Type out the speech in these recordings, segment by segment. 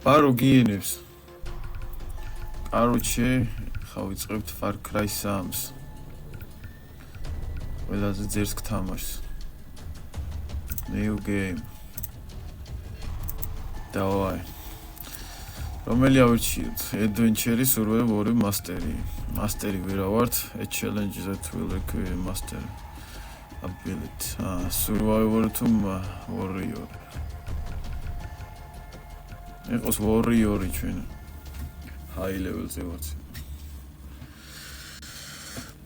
ბარო გიენებს. Короче, ხა ვიწყებთ Far Cry 3-ს. ყველაზე ძერს გთამაშს. New game. Давай. რომელი ავირჩიოთ? Adventure, Survival, Mastery. Mastery ვერა ვართ. A challenge that will require mastery ability. Survival to warrior. Eqos warrior-ი ჩვენ. High level-ზე ვართ.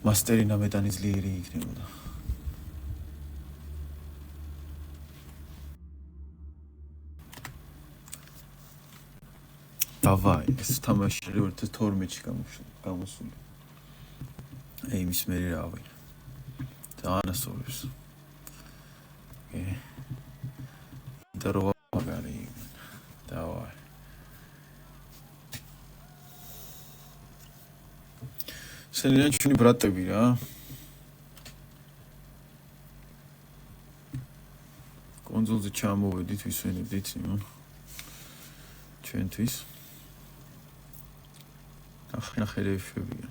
Mastery ნამეტანი ძლიერი იქნებოდა. Давай, ეს თამაში 2012-ში გამოსული. იმის მერე რავი. დაანასწორებს. და რო მაგარი. Давай. სენიან ჩვენი ბრატები რა. კონსოლზე ჩამოვედით, ვისვენებდით, ჩვენთვის. ნახერეშვებია.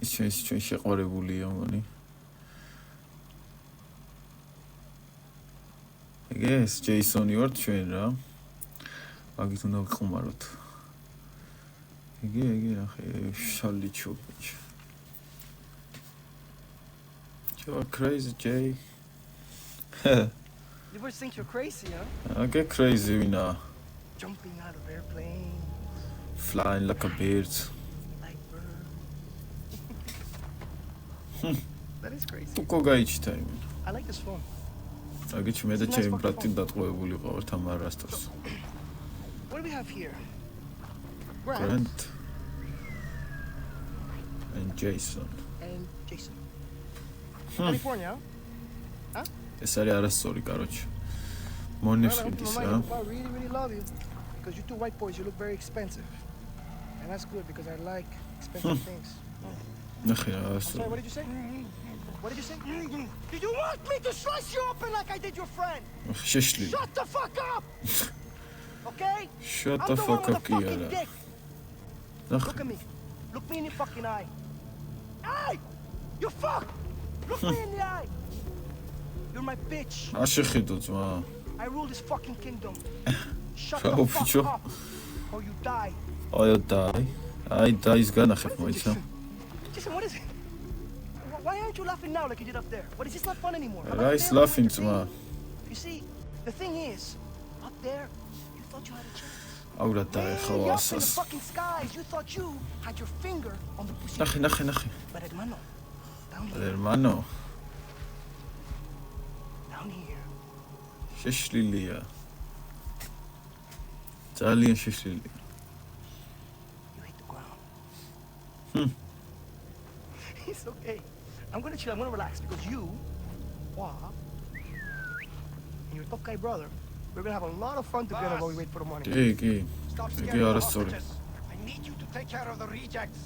ის ჩვენ შეყვარებულია, მგონი. ეგეს ჯეისონი ვართ ჩვენ რა. მაგით უნდა ვიყუმაროთ. იგი ნახე შალი ჩოპიჩ. You're crazy, Jay. You boys think you're crazy, huh? I get crazy, Vina. Jumping out of airplanes. Flying like a bird. Like birds. That is crazy. Tu kogaichita. I like this phone. აგიჩი მე და ჩემი ბრატი დატყვევებული ყავართ ამ არასდროს. What do we have here? Grant and Jason. And Jason. California, huh? ეს არის არასწორი, короче. მონებს ვიდის რა. I really love you because you two white boys you look very expensive. And that's good because I like expensive things. ნახე რა Sorry, ასწორი. what did you say? What did you say? Did you want me to slice you open like I did your friend? შეშლი. Shut the fuck up! Okay? Shut the fuck up კი არა. Look at me. Look me in your fucking eye. Hey! You fuck! Look me in the eye. You're my bitch. აშეხედო ძმა. I rule this fucking kingdom. Shut Ciao, the fuck picio. up or you die. აი დაი. აი დაის განახებ მოიცა. Jason, what is it? Why aren't you laughing now like you did up there? What is this not fun anymore? რა ის laughing ძმა. You see, the thing is, up there, you thought you had a chance. აურა დაეხო Way up in the ასას. fucking skies, you thought you had your finger on the pussy. ნახე. But hermano, down here, Hermano, down here, შეშლილია. ძალიან შეშლილია. you hit the ground. It's okay. I'm gonna chill, I'm gonna relax because you, and your top guy brother, we're gonna have a lot of fun together while we wait for the morning. კი. Stop იგი scaring the არასწორი. hostages. I need you to take care of the rejects.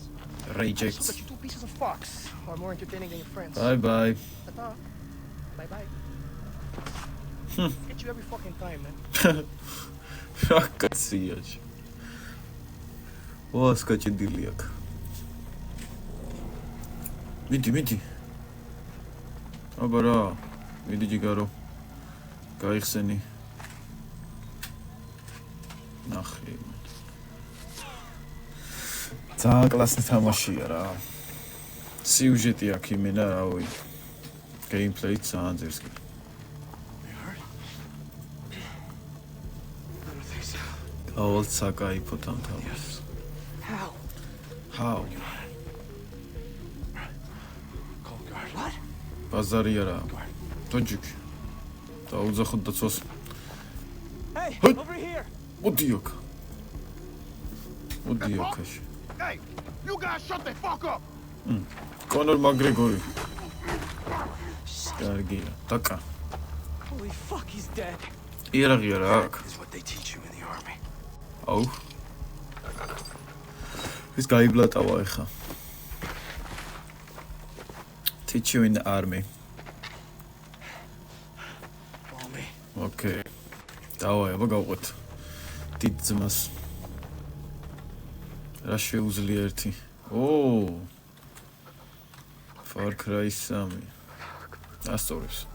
So Rejects. that you two pieces of fucks are more entertaining than your friends. Bye. Ta-ta. Bye. Get you every fucking time, man. რა კაცია. ვა სკაჭდილი აქ. მიდი. აბა რა. მიდი ჯიგარო. გაიხსენი. ნახე. ძალიან კლასი თამაშია რა. სიუჟეტი აქვს იმენა რავი. Gameplay ძალიან ძერს კი. All საკაიფო თამაშს. How? What? ბაზარია რა. თოჯიკ. დაუძახოთ და წოს. Hey, Hey. over here. მოდი აქაში. Hey, you guys shut the fuck up! კონორ მაგრეგორი. კარგია. დაკა. Holy fuck, he's dead. იერაღია რა აქ. Is what they teach you in the army. აუ. ის გაიბლატავა ეხა. Teach you in the army. Follow me. Okay. დავაი, აბა გავყვეთ დიდ ძმას. რა შეუძლია ერთი? ო! Far Cry 3. ასწორებს.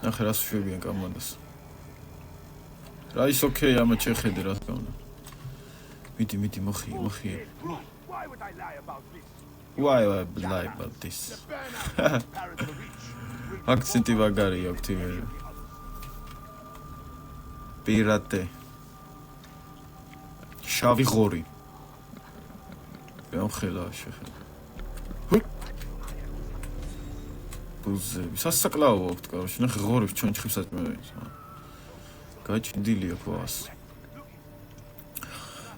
ნახე რას შვებიან კომანდას. რა ის ოკეი, ამათ შეხედე რა თქმა უნდა. მიდი, მოხი. Why would I lie about this? Why I lie about this? აქცენტი ვაგარი აქვს თივერი. პირატე. შავი ღორი. გამხელა შეხედე. ბუზები. სასაკლაო აქვს, კაროჩი, ნახე ღორებს ჩონჩხებსაც მევეც. გაჭიდილია ქვას.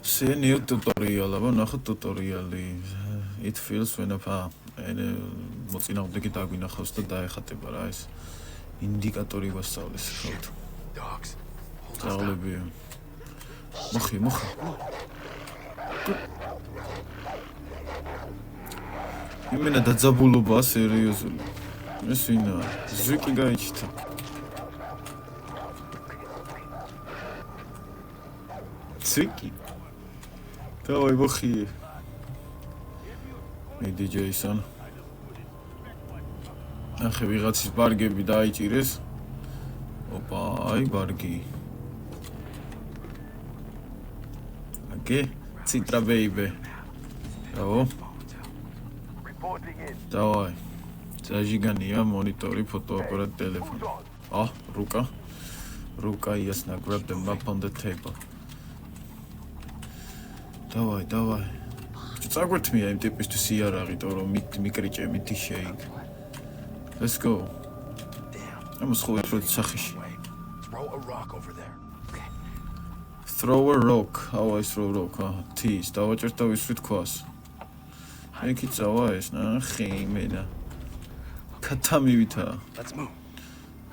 See new tutorial, აბა ნახე ტუტორიალი. It feels when მოწინააღმდეგე დაგვინახავს და დაეხატება რა ეს ინდიკატორი ვასწავლეს ხავთ. Dogs. წავლები. მოხი. იმენა დაძაბულობა სერიოზული. ეს ვინა? ზვიკი გაიჩიტა. ზვიკი. დავაი მოხი. მიდი ჯეისონ. ახე ვიღაცის ბარგები დაიჭირეს. ოპა, აი ბარგი. აკე, ციტრა ბეიბე. რაო? დავაი. Zajigania, monitori, photoapparat, telephone. Ruka, yes, now grab the map on the table. Давай. Загвард me, I'm deep to see a ragit or mikriche, miti shake. Let's go. I must hold it for the Sakish. Throw a rock over there. Throw a rock. How I throw rock? Tease. That was your sweet cross. Make it so wise, nah, Jimena. Katamivita. Let's move.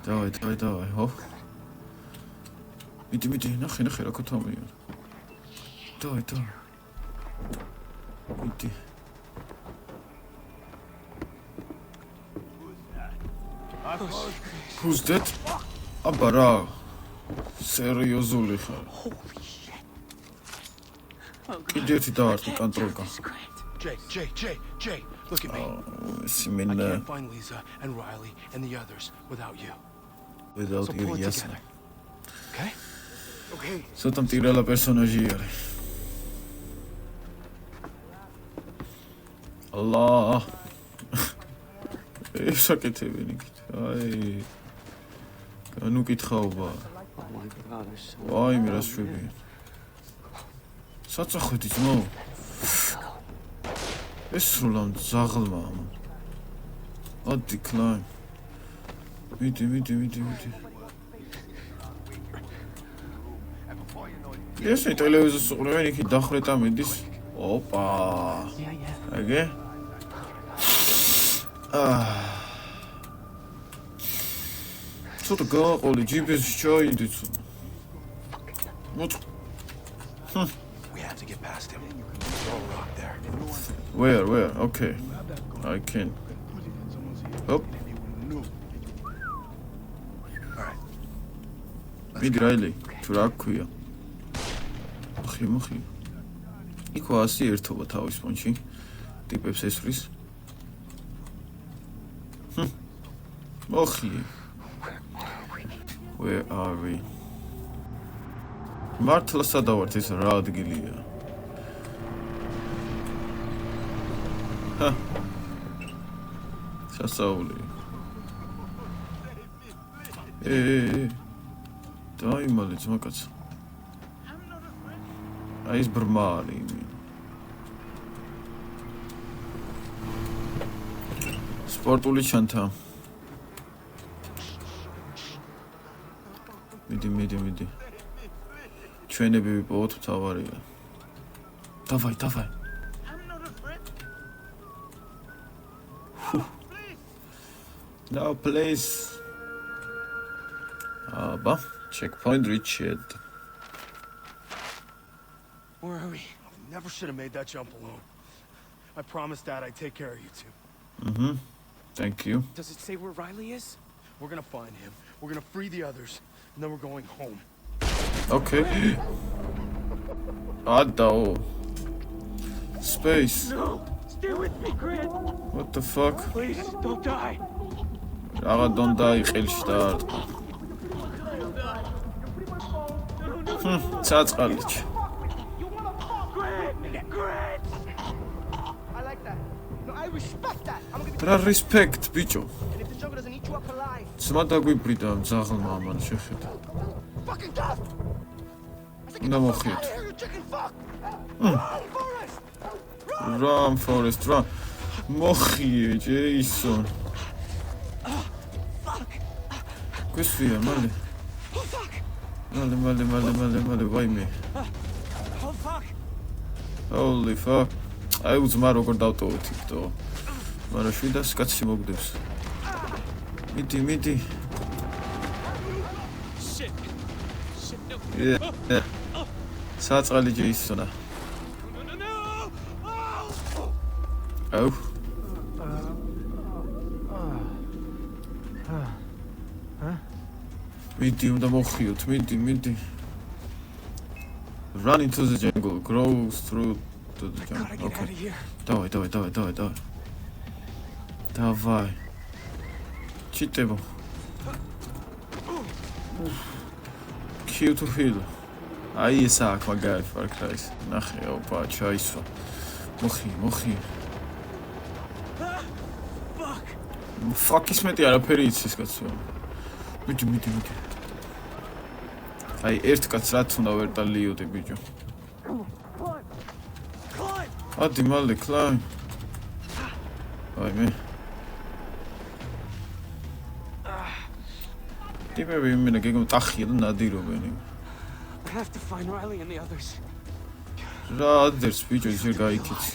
Давай, ho. Иди, нахер, Катами. Давай. Иди. Who's that? Абара. Серьезно ხარ. Holy shit. კიდეთი დაარტყი კონტროლკა. Jay, look at me. I Სიმენა can't find Lisa and Riley and the others without you. without So you, pull it yes. together. Okay? Okay. Სოთა მტირალა პერსონაჟი არის. Allah. ესაკეთები ნიკით. აი. განუკითხაობა. ვაი, მე რა შვები. საწახვედი ძმო. ეს სულამ ზაღლმა. ადი კლაინ. მიდი. ეს ტელევიზორს უყურებენ იქით დახრეტა მიდის. ოპა. აგე? ცოტა გაყოლი GPS-ში ჩაიდით. We have to get past him. Throw a rock there. Where? Okay. I can. Hop. Alright. მიდი რაილი. თუ რა ქვია? მოხი. იქ ვასი ერთობა თავის ფონში. ტიპებს ესვრის. მოხი. Where are we? მართლა სადავართ ეს რა ადგილია? სასაული. დაიმალე ძმაკაცო. აი ეს ბრმალი. სპორტული ჩანთა. მიდი. ჩვენები ვიპოვოთ თავარია. დავაი. Now please. Აბა, checkpoint reached. Where are we? Never should have made that jump alone. I promised Dad I'd take care of you two. Thank you. Does it say where Riley is? We're gonna find him. We're gonna free the others. and then we're going home. Okay. Adao. Space. No, stay with me, Grant. What the fuck? Please, don't die. Raga don't die ხელში დაარტყა. Წაწყალიც. Grant. I like that. No, I respect that. I'm gonna give რა respect, ბიჭო. And if the jungle doesn't eat you up alive, ძმა დაგვიბრიდა ძაღლმა ამან შეხედა. fucking death! I said, get No the more fuck hit. out of here, you chicken fuck! Run, Forrest! Run, Forrest, run. მოხიე, ჯეისონ. გვისვია, მალე. Oh fuck! მალე, ვაიმე. Oh fuck! Holy fuck. აი უძმა როგორ დავტოვეთ იქ, მაგრამ 700 კაცი მოგდებს. მიდი. Shit. No. Yeah. საწყალი ჯეისონა. No. აუ. მიდი, უნდა მოხიოთ, მიდი. Run into the jungle, grow through to the jungle. Gotta get out of here. Давай. Читებო. Kill to heal. აი ეს აქ მაგარი Far Cry-ს. ნახე, ოპა, ჩაისვა. მოხი. Fuck is მეტი არაფერი იცის კაცო. მიდი. აი ერთ კაცს რაც უნდა ვერ დალიოდე ბიჭო. ადი მალე climb. აი მე. ტიპები იმენა გეგმ ტახია და ნადირობენ. I have to find Riley and the others. რა ადერს ბიჭო ისე გაიქიცი.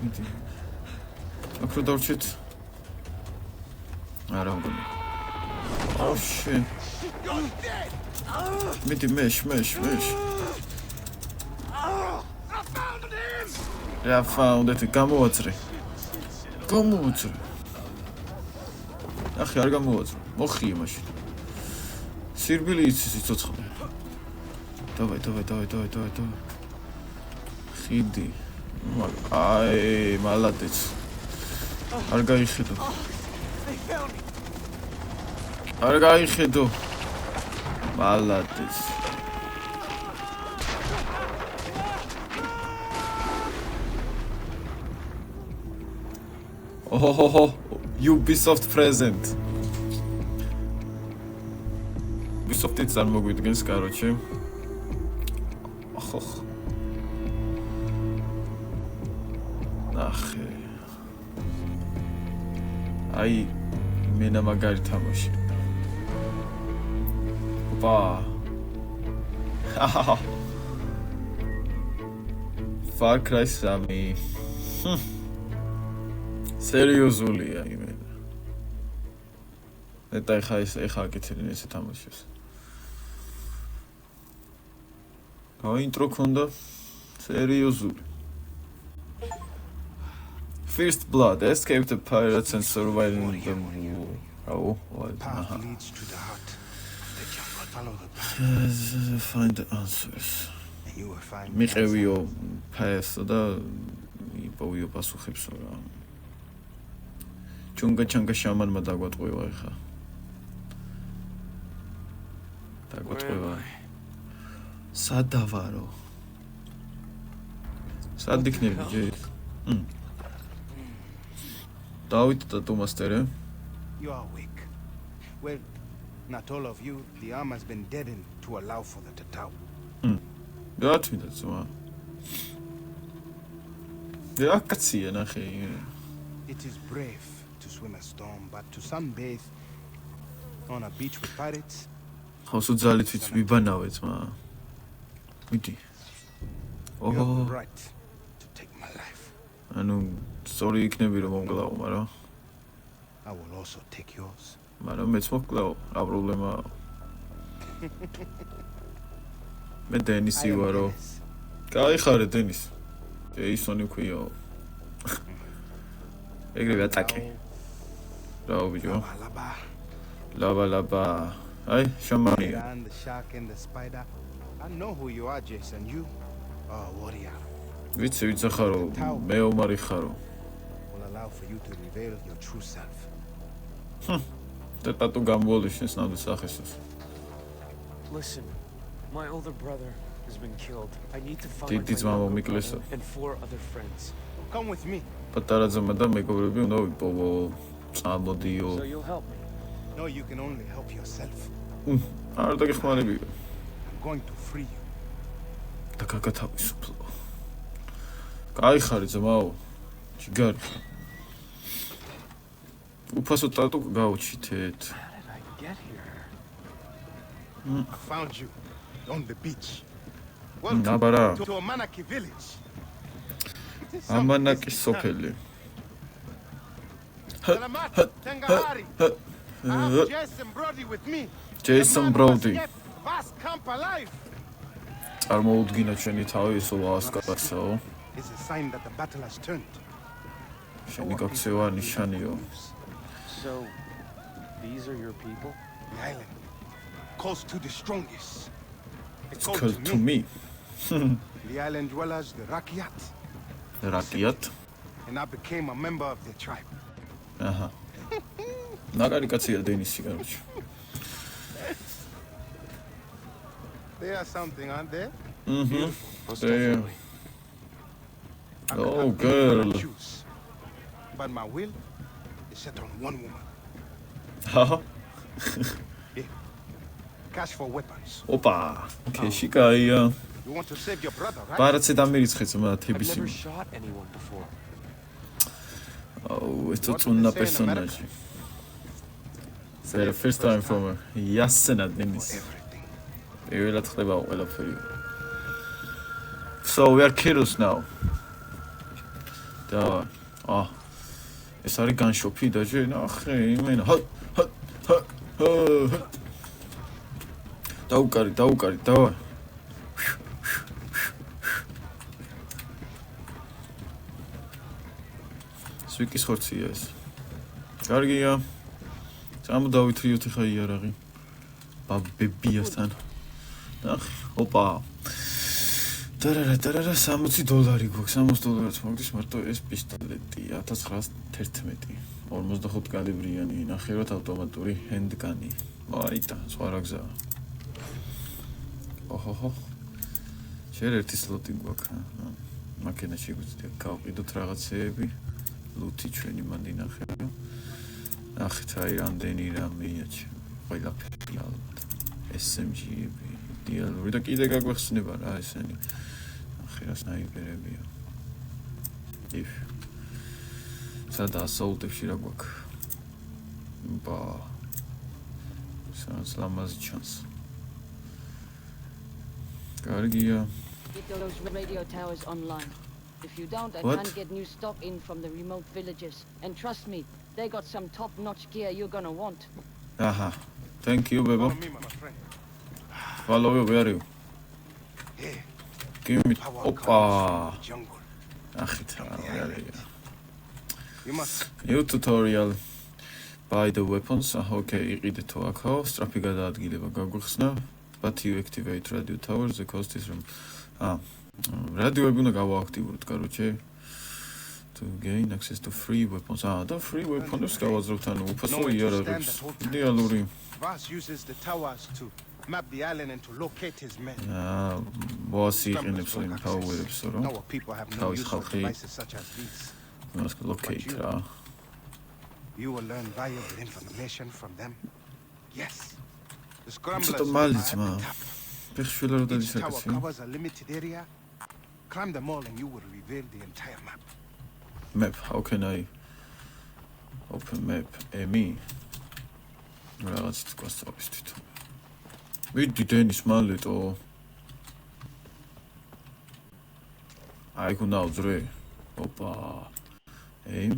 მიდი. აქ რა დავჭით? არა მგონი. Oh shit. მიდი მეშ. I found it. გამოაწრე. ახი არ გამოაწრე. მოხიე მაშინ. სირბილი იცის იცოცხლე. დავай. ხიდი. აი, მალადეც. არ გაიხედო. მალადეც. Oh, Ubisoft present. Ubisoft-ით წარმოგვიდგენს, კაროჩე. ხო. ნახე. აი, მენა მაგარი თამაში. ოპა. Far Cry 3. სერიოზულია იმენა. ნეტა ეხა აკეთებენ ესე თამაშებს. ინტრო ქონდა სერიოზული. First Blood, escape the pirates and survive in the war. Path leads to the heart. The jungle. Follow the path. Find the answers. And you will find მიყევიო ფაესო და იპოვიო პასუხებსო რა. ჩუნგა შამანმა დაგვატყვევა ეხა. სადავარო. სად იქნები ჯე? დავით და ტომასტერე. You are weak. Well, not all of you. The arm has been deadened to allow for the Tatau. რა თქმა უნდა. რა კაცია ნახე. It is brave to swim a storm, but to sunbathe on a beach with pirates. ხავსო ძალით ვიცი ვიბანავე ძმა. მიდი. You have the right to take my life. ანუ სწორი იქნები რომ მომკლავ, მაგრამ I will also take yours. მაგრამ მეც მოკლავ, რა პრობლემაა? მე დენისი ვარო. გაიხარე დენის. ჯეისონი ქვიო. ეგრევე ატაკე. Bravo, bijo. Laba. Laba. Ay, Shamania. And the shark and the spider. I know who you are, Jason. You are a warrior. Ვიცი ხარო, მეომარი ხარო. Will allow for you to reveal your true self. და ტატუ გამბოლიშნეს ნამდვილ სახესოს. Listen, my older brother has been killed. I need to find Did this my mama younger make brother less? and 4 other friends. Come with me. პატარა ძმა და მეგობრები უნდა ვიპოვო. წამოდიო. So you'll help me. No, you can only help yourself. არ დაგეხმარებიო. I'm going to free you. და გაგათავისუფლო. კაი ხარი ძმაო. ჯიგარი. უფასო ტატუ გავჩითეთ. How did I get here? I found you on the beach. Nabara. To Amanaki village. Amanaki sofeli. Salamat, Tengahari. I'm Jason Brody with me. Jason Brody. Vas camp alive. წარმოუდგინა ჩვენი თავი ისო ასკაცო. It's a sign that the battle has turned. შენი გაქცევა ნიშანიო. So, these are your people? The island calls to the strongest. It's called to me. The island dwellers, the Rakyat, Rakyat. and I became a member of their tribe. აჰა. ნაგარი კაცია დენისი კაროჩი. They are something, aren't they? Most They- definitely. I could Oh, have girl. anyone I choose, but my will is set on one woman. აჰა. Cash for weapons. ოპა. ქეში კაია. You want to save your brother, right? პარაცე დამირიცხე ძმა I've თებისი. never shot anyone before. აუ, ეს What do წუნა they say in America? პერსონაჟი. The first time from Yasena Denis. Everything. პირველად ხდება ყველაფერი. So we are kiddos now. და ეს არის განშოფი და ჯერ ნახე იმენა. დაუკარი, დავა. სვიკის ხორცია ეს. კარგია. წამოდავითრიოთ ხა იარაღი. ბაბებიასთან. ნახე, ოპა. დარარა $60 გვაქვს, $60 მოგდის მარტო ეს პისტოლეტი 1911. 45 კალიბრიანი, ნახევრად ავტომატური ჰენდგანი. აიტა, სხვა რა გზაა. ოჰოჰო. შენ ერთი სლოტი გვაქვს. მაკინაში გვიწია გავყიდოთ რაღაცეები. ლუთი ჩვენი მანდი ნახევრო. ნახეთ აი რამდენი რამეა ყველაფერი ალბათ. SMG-ები, დიალოგი და კიდე გაგვეხსნება რა ესენი. ახლა სნაიპერებია. if სადა ასაულტებში რა გვაქვს? ბა. სანს ლამაზი ჩანს. კარგია. Get those radio towers online. If you don't, I What? can't get new stock in from the remote villages. And trust me, they got some top-notch gear you're gonna want. Aha. Thank you, Bebo. Follow me, my friend. Follow you, where are you? Here, Give me. power Opa. comes from the jungle. Achita, where are you? You must New tutorial. Buy the weapons. Okay, იყიდეთ თუ აქო, სწრაფი გადაადგილება გაგვიხსნა. But you activate radio towers, the cost is from... რადიოები უნდა გავააქტიუროთ, კაროჩე. To gain access to free weapons. და free weapons გავაძლევთ, ანუ უფასო იარაღებს. იდეალური. Vas uses the towers to map the island and to locate his men. ბოსი იყენებს იმ power-ებს, რომ Our people have no თავის use for ხალხი devices such as these. მას locate რა. You will learn valuable information from them. Yes. The scramblers ცოტა are მალიც, at the მა. top. ფეხშვილა რო Each tower დადისაკაცი. covers a limited area. Climb them all and you will reveal the entire map. Map, how can I open map? Me. რაღაც თქვას თავის თვითონ. ვიდი დენის მალეტო. აი გუნა უძრე. ოპა. Aim.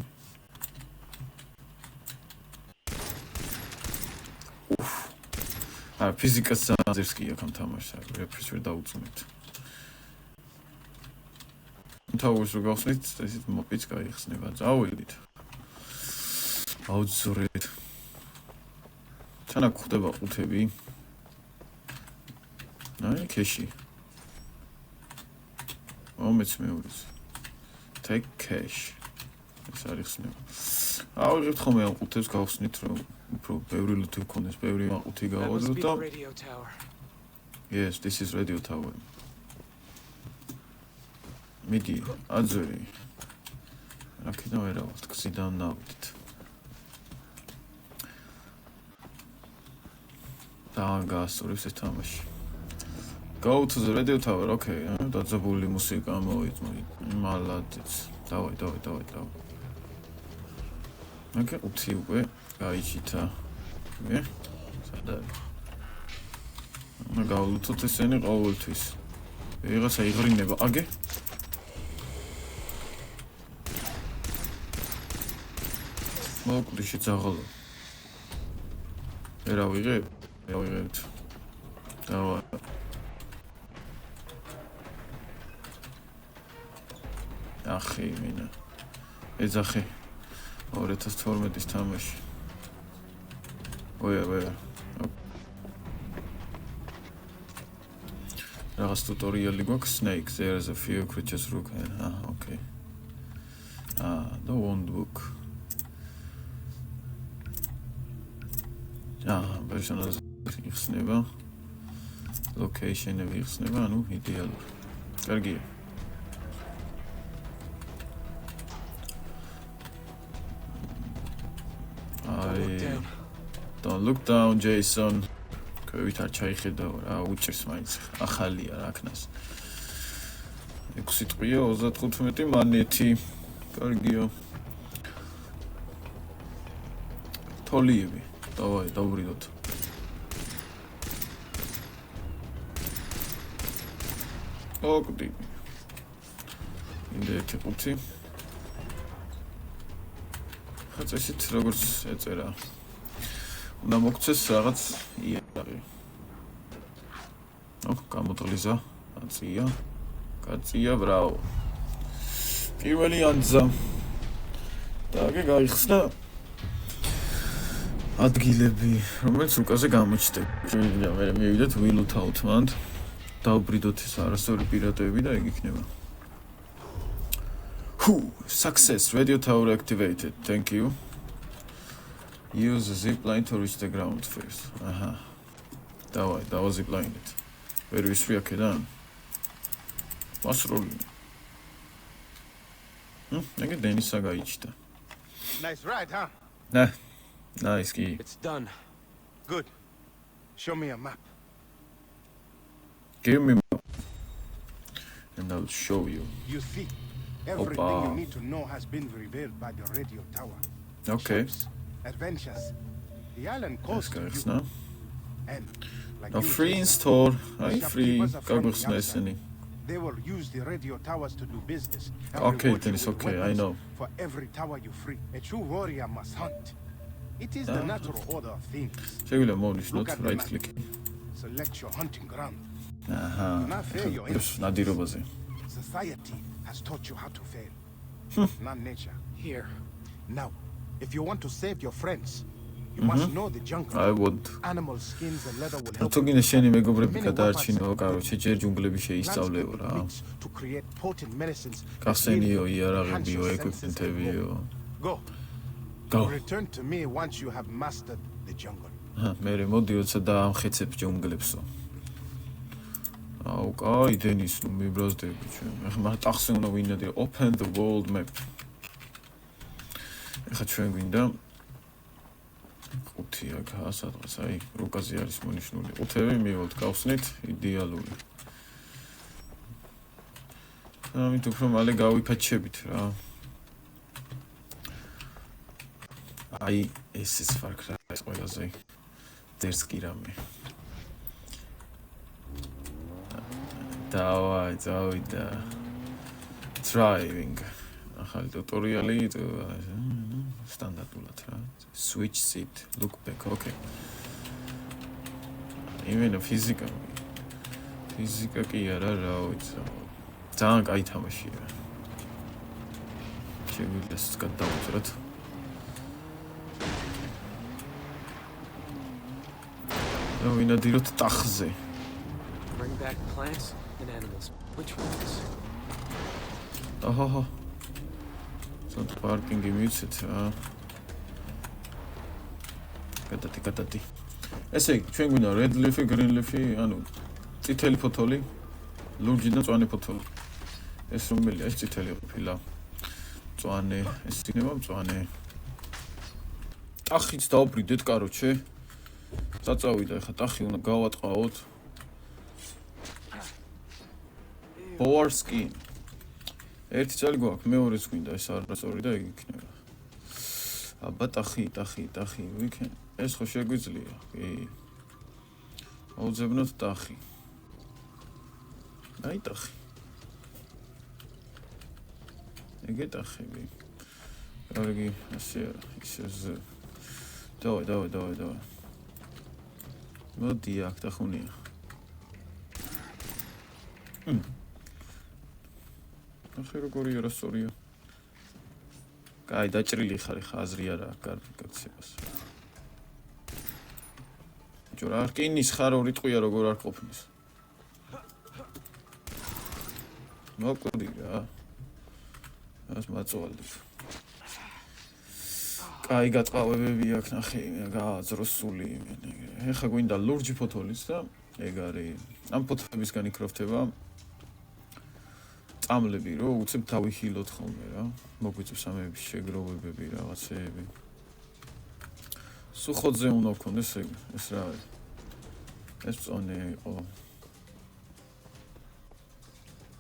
ფიზიკას ზერს კი აქ ამ თამაშს, რეფერს ვერ დაუწმეთ. თავის რო გავხსნით, ესეთ მოპიც გაიხსნება. წავედით. აუცილებლად. თან აქ ხდება ყუთები. აი, ქეში. მომეც მეურიც. Take cash. ეს არის ხსნება. ავიღებთ ხოლმე ამ ყუთებს გავხსნით, რომ უფრო ბევრი ლუთი გქონდეს, ბევრი ყუთი გავაზროთ და radio tower. Yes, this is radio tower. მიდი, აძვრი. აქედან ვერავთ, გზიდან ნავიდით. და გასწორებს ეს თამაში. Go to the radio tower, okay. დაძაბული მუსიკა მოვიწმო. მალადიც. დავაი. აკე უცი უკვე გაიჩითა. მე? სად არის? გავლუთოთ ესენი ყოველთვის. ვიღაცა იღრინება, აგე? მოკლეში ძაღალო. ერა ვიღებ? ავიღებთ. დავა. ახი მინა. ეძახი. 2012-ის თამაში. ვეა. რაღაც ტუტორიალი გვაქვს Snake. There's a few creatures who can. Okay. The one book. Personalized იხსნება. Location-ები იხსნება, ანუ იდეალური. კარგია. Don't look down, Jason. Ქვევით არ ჩაიხედავ რა, უჭირს მაინც. ახალია რა ქნას. 6 ტყვია 35 მანეთი. კარგია. თოლიები. დავაი, დავბრიდოთ. ოკდი. ინდეთი ყუთი. ხაწესით როგორც ეწერა. უნდა მოგცეს რაღაც იარაღი. გამოტყლიზა. კაცია, ბრავო. პირველი ანძა. და აგე გაიხსნა ადგილები, რომელიც უკაზე გამოჩნდება. შეიძლება მე მივიდეთ ვილუთავთ მანდ. დავბრიდოთ ეს არასწორი პირატები და ეგ იქნება. Success. Radio tower activated. Thank you. Use the zipline to reach the ground first. Давай, zipline it. ვერ ვისვრი აქედან. მასროლი. ეგ დენისა გაიჩნდა. Nice ride, huh? Nice key. It's done. Good. Show me a map. Give me map. And I'll show you. You see, everything you need to know has been revealed by the radio tower. Okay. Ships, adventures. The island calls Let's to go you. now. And like No you, free Jason, install. I the free. shopkeepers are from the Gagos nice outside. any. They will use the radio towers to do business. and Okay, reward then you it's with okay, I weapons know. For every tower you free, a true warrior must hunt. It is the natural order of things. შეგვიძლია მოვნიშნოთ Look at the right map. click. Select your hunting ground. აჰა. Do not fail your instinct. ნადირობაზე. Society has taught you how to fail, not nature. Here. Now, if you want to save your friends, you must know the jungle. I want. Animal skins and leather will help. თუ გინდა შენი მეგობრები Many გადაარჩინო, weapons კაროჩე, ჯერ ჯუნგლები Plants შეისწავლეო and რა. techniques to create potent medicines. that გახსენიო, heal, enhance იარაღებიო, your senses and ეკვიპმენტებიო. more. Go. Go. Return to me once you have mastered the jungle. მე მოდიოცა დაამხეცებ ჯუნგლებსო. აუ, კაი, დენის, ნუ მიბრაზდები ჩვენ. ეხლა მაგ ტახსი უნდა ვინდე open the world map. ეხლა ჩვენ გვინდა ყუთი აქ სადღაც, აი, რუკაზე არის მონიშნული. ყუთები მივიღოთ, გავხსნით, იდეალური. ამით უფრო მალე გავიფაჩებით რა. აი, ეს ის Far Cry ეს ყველაზე წერს კი რამე. დავაი, წავიდა. Driving. ახალი ტუტორიალი სტანდარტულად რა. Switch seat, look back, okay. იმენა ფიზიკა. ფიზიკა კი არა რა ვიცი. ძალიან კაი თამაშია. შეგვიძლია გადავუძროთ. ვინადიროთ ტახზე. Bring back plants and animals. Which ones? აჰა. სანთ პარკინგი მიცეთ რა. გადადი. ესე იგი, ჩვენ გვინდა red leaf, green leaf, ანუ წითელი ფოთოლი, ლურჯი და მწვანე ფოთოლი. ეს რომელია? ეს წითელი ყოფილა. მწვანე, ეს იქნება მწვანე. ტახიც დავბრიდეთ, კაროჩე. წაწავიდა, ეხა ტახი უნდა გავატყაოთ. Boar skin. ერთი წელი გვაქვს, მეორეც გვინდა, ეს არასწორი და იგი იქნება. აბა ტახი, ვიქენ. ეს ხო შეგვიძლია, კი. მოუძებნოთ ტახი. აი ტახი. ეგ ტახები. კარგი, ასე არა, ისე. დავай. მოდი აქ ტახუნია. ახლა როგორი არასწორია. კაი, დაჭრილი ხარ, ხა აზრი არა აქვს გაქცევას. ჯორა რკინის ხარ ორი ტყვია როგორ არ ყოფნის. მოკვდი რა. ას მაწვალდი. კაი, გატყავებები აქ ნახე, გააძროსული. ეხა გვინდა ლურჯი ფოთოლიც და ეგ არის. ამ ფოთოლებისგან იქროфтება წამლები, რო უცებ დავიხილოთ ხოლმე რა. მოგვიწევს ამების შეგროვებები, რაღაცეები. სუხოძე უნდა გქონდეს ეს რა არის? ეს წონე იყო.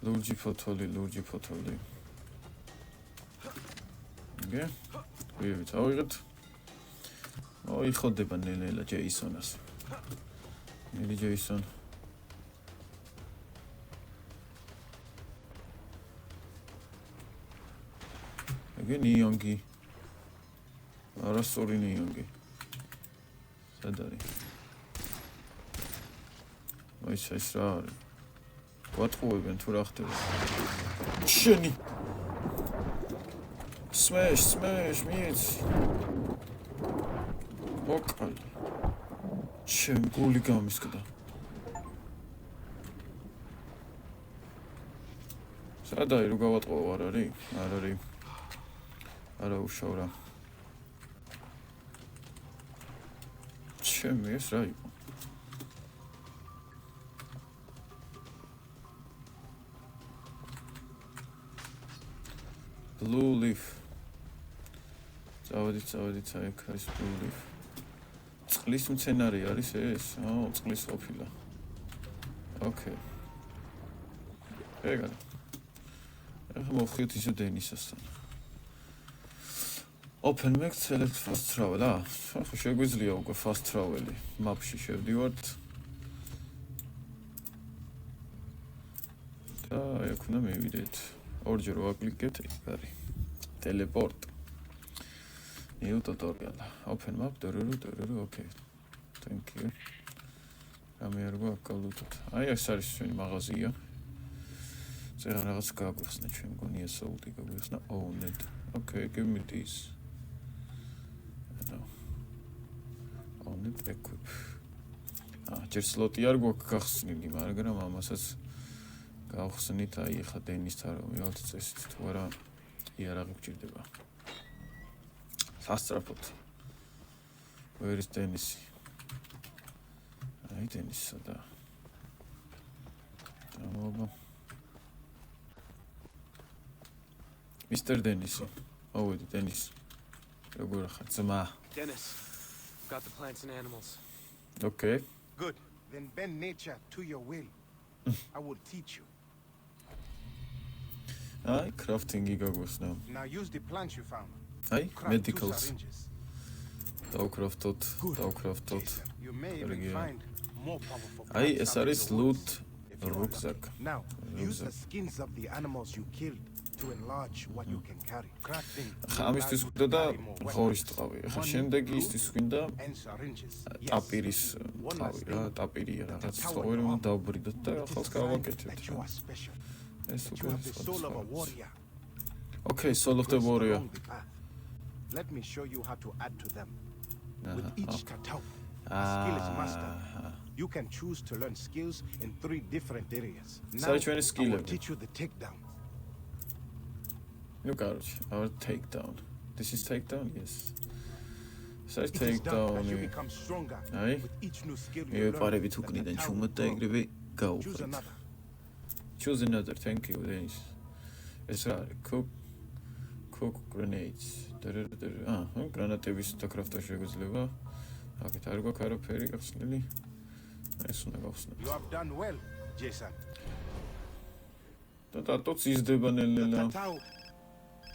ლურჯი ფოთოლი. იგე? ვიღეთ, ავიღეთ. იხოდება ნელ-ნელა ჯეისონას. ნელი ჯეისონ. ეგ ნიონგი. არასწორი ნიონგი. სად არის? ეს რა არის? გვატყუებენ თუ რა ხდება? შენი Smash, მიეც. მოკალი. შენ გული გამისკდა. სადაა რო გავატყო არ არის? არ არის. არა უშავრა. ჩემი ეს რა იყო? Blue leaf. წავედით, აქ არის blue leaf. წყლის მცენარე არის ეს? წყლის ყოფილა. Okay. ეგა. ეხლა მოვხიოთ ისე დენისასთან. Open map select fast travel. ხო შეგვიძლია უკვე fast travel-ი. map-ში შევდივართ. და აქ უნდა მივიდეთ. ორჯერ ვაკლიკეთ, ეგ არის. Teleport. New tutorial. Open map. Okay. Thank you. რამე არ გვაქვს. აი ეს არის ჩვენი მაღაზია. წერა რაღაც გაგვიხსნა ჩვენ მგონია sold-ი გაგვიხსნა. Owned. Okay, give me this. No. Owned equip. ჯერ slot-ი არ გვაქვს გახსნილი, მაგრამ ამასაც გავხსნით, აი ხა დენისთან რომ მეოთხე წესით თუ არა იარაღი გჭირდება. სასწრაფოდ. Where is Dennis? აი დენისსა და ამობა. Mr. Dennis. Wait, Dennis. როგორ ხარ ძმა? Dennis, got the plants and animals. Okay. Good. Then bend nature to your will. I will teach you. Ai, crafting-ი გაგვესნა. Now use the plants you found. Ai, Craft medicals. 2 syringes. დავკრაფტოთ. Jason, you may even find more powerful plants Ai, ეს out in არის the woods, loot if you want them. rucksack. Now, use the Rucksack. skins of the animals you killed to enlarge what you can carry. Crafting. ხა ამისთვის გვინდა და ღორის ტყავი. ხა შემდეგი istvis გვინდა and syringes. ტაპირის ტყავი რა, ტაპირია რაღაც სწორი უნდა დავბრიდოთ და ახალს გავაკეთებთ. That you are special. ეს That you უკვე have the soul of a სხვა. warrior. Okay, soul of the Rest warrior. along the path. Let me show you how to add to them. With Aha, each okay. tatau, a skill is mastered. You can choose to learn skills in 3 different areas. Now, Search when I will skill. teach you the takedown. Ну, короче, our takedown. This is takedown, yes. Search It is done as you takedown. become stronger Აი, with each new skill მე you learn. ვყარებით then the უკნიდან tower ჩუმოთ და will grow. ეგრევე Choose გავუყრით. another. Choose another, thank you, Denis. ეს რა არის? Cook grenades. გრანატების დაკრაფტა შეგვიძლია. აქეთ არ გვაქვს არაფერი გახსნილი. ეს უნდა გავხსნათ. You have done well, Jason. და დატოც იზრდება The ნელ-ნელა. Tatao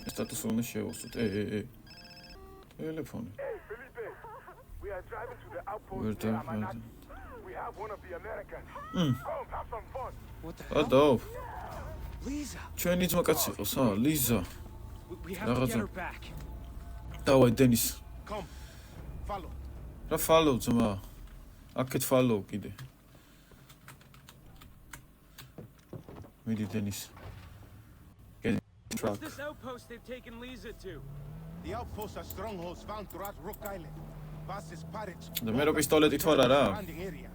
სტატუსი უნდა შევუსვით. ტელეფონი. Hey, Felipe, we are driving to the outpost Where's near the- Amanat. We have one of the Americans. Come, have some fun. What the hell? ადო, Lisa! ჩვენი ძმაკაცი იყოს, ლიზა. We have to get Ragazzo. her back. დავაი, დენის. come. Follow. რა follow ძმა? აქეთ follow კიდე. მიდი დენის. Get What's truck. this outpost they've taken Lisa to? The outposts are strongholds found throughout Rook Island. Passes pirates. და მე რო პისტოლეტით ვარ არა? Surrounding area.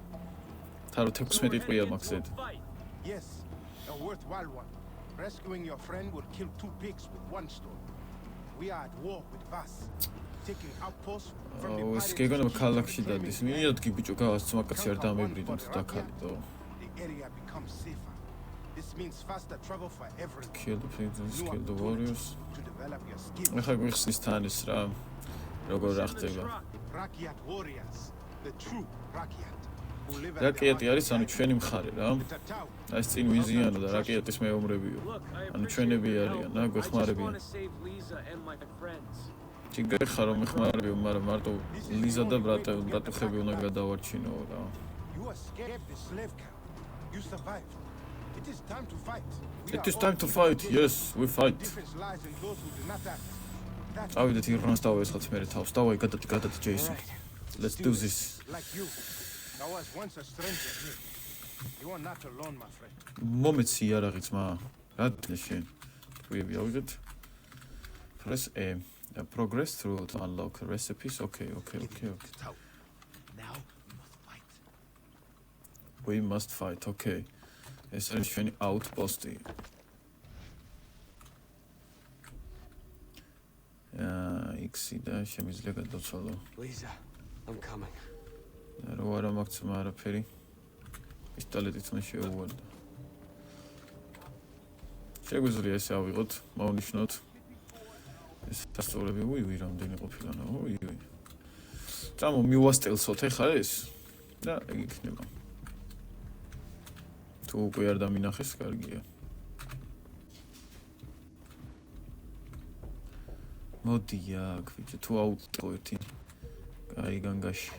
თარო 16 ყია მაქსედ. Fight. Yes, a worthwhile one. Rescuing your friend will kill 2 pigs with 1 stone. We are at war with Vas. Taking outposts from the აუ, ეს pirates გეგონება keep ქალაქში reclaiming დადის. land. მიადგი ბიჭო, გავას ძმაკაცი არ დამებრიდოთ და ქალიდო. The area becomes safer. This means faster travel for everyone. Kill the pigeons, New kill the opportunities warriors. to develop your skills. ახლა გვიხსნის თან ის რა. როგორ რა In the ხდება. truck. Rakyat warriors, the true Rakyat, who live at რაკეტი the არის ანუ ჩვენი მხარე რა. Tatao. აი ეს წინ ვიზიანო და რაკეტის მეომრებიო. Look, I ანუ appreciate ჩვენები your არიან, help. რა I just გვეხმარებიან. want to save Lisa and my friends. ჩიგეხა რომ ეხმარებიო, მაგრამ მარტო ლიზა და ბრატუხები უნდა გადავარჩინო რა. You escaped the slave camp. You survived. It is time to fight. We It are is all time to fight. together. Yes, we fight. Difference lies in those who do not act. That's წავიდეთ ირანს დავესხათ მე თავს. დავაი გადადი ჯეისონ. Let's do this. like you. I was once a stranger here. You are not alone, my friend. მომეცი იარაღი ძმა. რა დგე შენ? ვიები ავიღეთ. Press A. Progress through to unlock recipes. Okay. Tatao. Now we must fight. We must fight. Okay. ეს არის ჩვენი outpost-ი. X-ი და შემიძლია გადავცვალო. Lisa, I'm coming. რო არა მაგცმა არაფერი. პისტოლეტით უნდა შეუვარდო. შეგვიძლია ესე ავიღოთ, მოვნიშნოთ. ეს დასწორები რამდენი ყოფილანა, წამო მივასტელსოთ ეხლა ეს და ეგ იქნება. თუ უკვე არ დამინახეს, კარგია. მოდი აქ, ვიჭო, თუ აუტყო ერთი. კაი განგაში.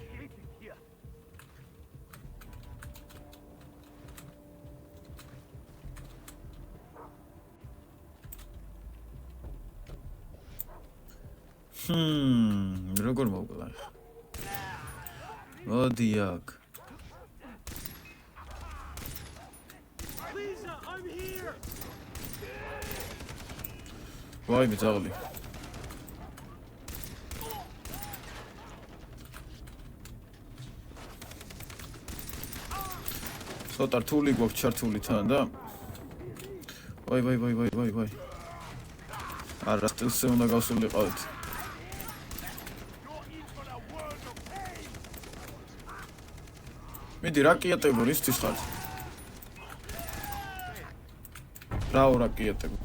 როგორ მოვგლა ახლა? მოდი აქ. Lisa, I'm here. ვაიმე ძაღლი. ცოტა რთული გვაქვს ჩართული თან და ვაი. არა, სტილზე უნდა გავსულიყავით. მიდი რაკეტებო ისთვის ხარ? რაო რაკეტებო?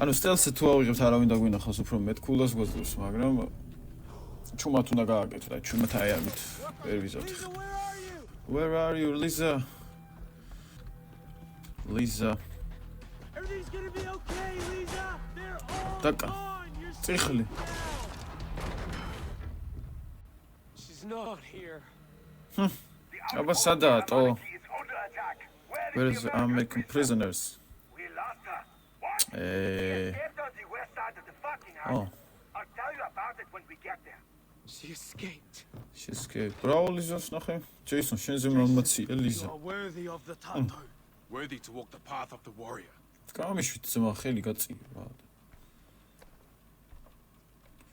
ანუ სტელსზე თუ ავიღებთ არავინ დაგვინახავს უფრო მეტ კულას გვაძლევს, მაგრამ ჩუმად უნდა გააკეთო და ჩუმად აიარგეთ. ვერ ვიზავთ. Where are you, Lisa? Lisa. Everything's gonna be okay, Lisa. They're all Taka. gone. You're წიხლი. She's not here. აბა სადაა ტო? It's under attack. Where is the American prisoners? We lost her. What? Escaped on the west side of the fucking Oh. house. I'll tell you about it when we get there. She escaped. She's scared. Bravo, Lizos ნახე. ჯეისონ, შენზე მომაცია Lisa. You are worthy of the Tato. Worthy to walk the path of the warrior. გამიშვით ძმა ხელი გაწია.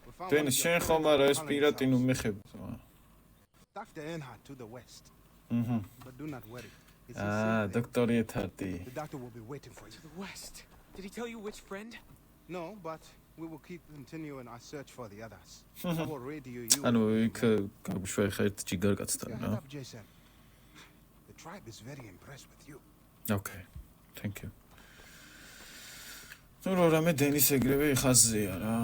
We found one დენის of შენ your ხომ არა ეს friends' პირატი ნუ colony მეხება ძმა. cells. Stuff the Earnhardt to the west. But do not worry. It's a Ah, safe bet. დოქტორი ეთარდი. The doctor will be waiting for you. To the west. Did he tell you which friend? No, but we will keep continuing our search for the others. I will radio you. ანუ იქ გაგვიშვა ხა ერთ ჯიგარკაცთან, Head რა. up, Jason. The tribe is very impressed with you. Okay. Thank you. ნუ რამე დენის ეგრევე ხაზზეა რა.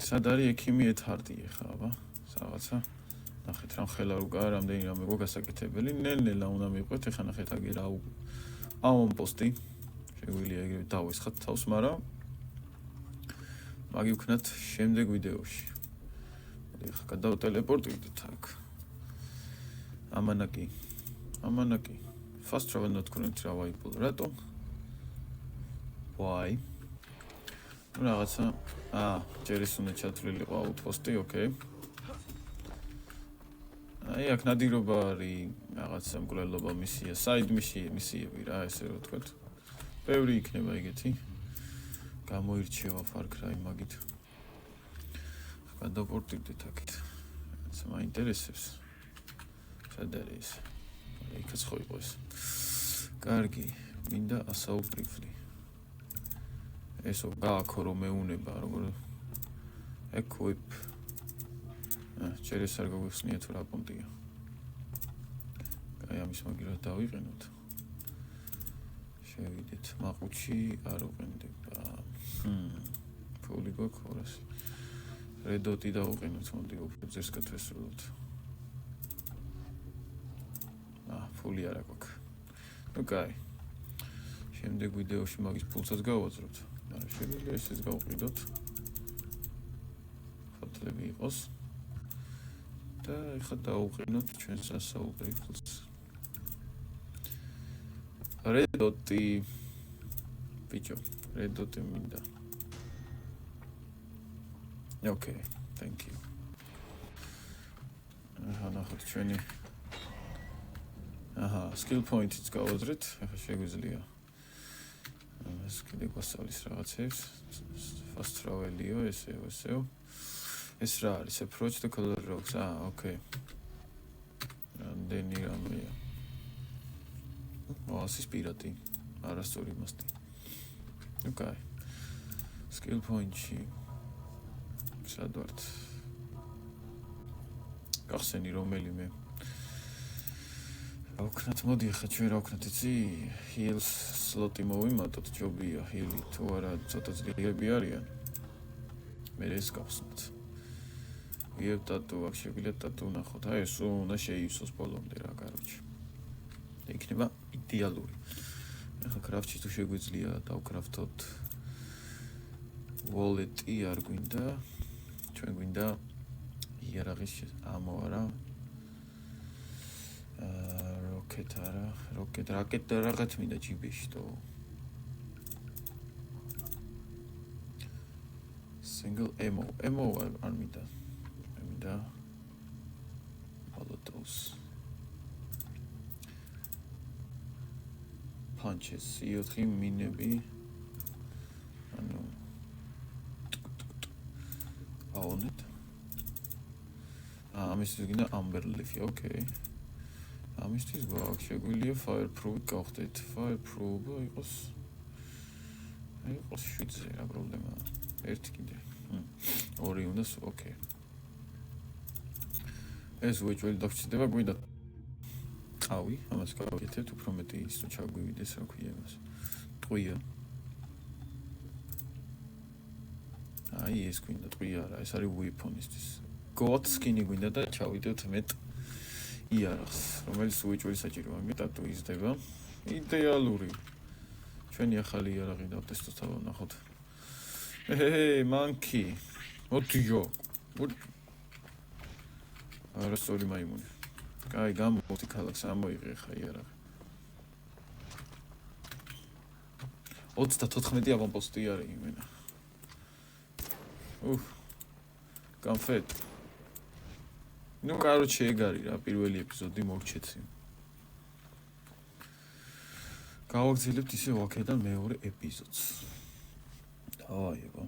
სად არის ექიმი ეთარდი ხა, აბა? რაღაცა. ნახეთ რამ ხელა უკა რამდენი რამე გასაკეთებელი. ნელ-ნელა უნდა მიყვეთ, ეხა ნახეთ აგი რა ავანპოსტი. შეგვიძლია ეგრევე დავესხათ თავს, მაგრამ მაგივქნათ შემდეგ ვიდეოში. ეხა გადავტელეპორტირდით აქ. ამანაკი. Fast travel not current available. რატომ? Why? ნუ რაღაცა ჯერის უნდა ჩათვლილიყო აუტპოსტი, okay. აი აქ ნადირობა არის რაღაცა მკვლელობა მისია, side მისიები რა, ესე რომ ვთქვათ. ბევრი იქნება ეგეთი. გამოირჩევა Far Cry მაგით. გადავპორტირდით აქეთ. ეს მაინტერესებს. სად არის? იქაც ხო იყო ეს. კარგი, მინდა ასაუბრიფლი. ესო გააქო რომ მეუნება როგორ equip. ჯერეს არ გაგვიხსნია თუ რა პონტია. აი ამის მაგირად დავიყენოთ. შევიდეთ მაყუჩი არ უყენდება. ფული გვაქვს 200. რედოტი დავუყენოთ, მოდი უფრო ძერს გათვესრულოთ. ფული არ აქვს. ნუ კაი. შემდეგ ვიდეოში მაგის ფულსაც გავაზროთ. მაგრამ შეგვიძლია ესეც გავყიდოთ. ფოტოები იყოს. და ეხლა დავუყენოთ ჩვენს ასაუბრებს. რედოტი ბიჭო, რედოტი მინდა. Okay, thank you. ნახოთ ჩვენი skill point-იც გავაზრეთ, ახლა შეგვიძლია ეს კიდე გვასწავლის რაღაცებს. Fast travel-იო, ესეო. ეს რა არის? Approach the color rocks. Okay. რამდენი რამეა? ასის პირატი. არასწორი მასტი. Okay. Skill point-ში სად ვართ? გახსენი რომელიმე ვქნათ, მოდი ახლა ჩვენ რა ვქნათ, იცი? Heals slot-ი მოვიმატოთ, ჯობია heal-ი, თუ არა ცოტა ძლიერები არიან. მე ეს გავხსნათ. ვიებ ტატუ, აქ შეგვიძლია ტატუ ნახოთ. აი ეს უნდა შეივსოს ბოლომდე რა, კაროჩე. იქნება იდეალური. ახლა კრაფტში თუ შეგვიძლია დავკრაფტოთ wallet-ი არ გვინდა. ჩვენ გვინდა იარაღის ამო არა. რაკეტ რაღაც მინდა ჯიბეში თო. Single ammo არ მინდა. მინდა Molotovs. Punches, იოთხი მინები. ანუ აუნეთ. ამისთვის გინდა Amber Leaf, okay. ამისთვის გვაქვს შეგვიძლია fireproof გავხდეთ. Fireproof იყოს 7-ზე რა პრობლემაა. ერთი კიდე. ორი უნდა, okay. ეს უეჭველი დაგჭირდება გვინდა. ყავი, ამას გავაკეთებთ, უფრო მეტი ის თუ ჩაგვივიდეს, რა ქვია იმას. ტყვია. აი ეს გვინდა ტყვია არა, ეს არის weapon-ისთვის. goat skin-ი გვინდა და ჩავიდეთ მეტ იარაღს, რომელიც უეჭველი საჭიროა, მეტად თუ იზრდება. იდეალური. ჩვენი ახალი იარაღი დავტესტოთ, ნახოთ. monkey. მოდიო. არასწორი მაიმუნი. კაი, გამოვდი ქალაქს, ამოიღე ხა იარაღი. 34 ავანპოსტი არის იმენა. Confet. Ну, короче, ეგ არის რა, პირველი ეპიზოდი მოგჩეცი. გავაგრძელებთ ისე ვაქედან მეორე ეპიზოდს. დავაიღო.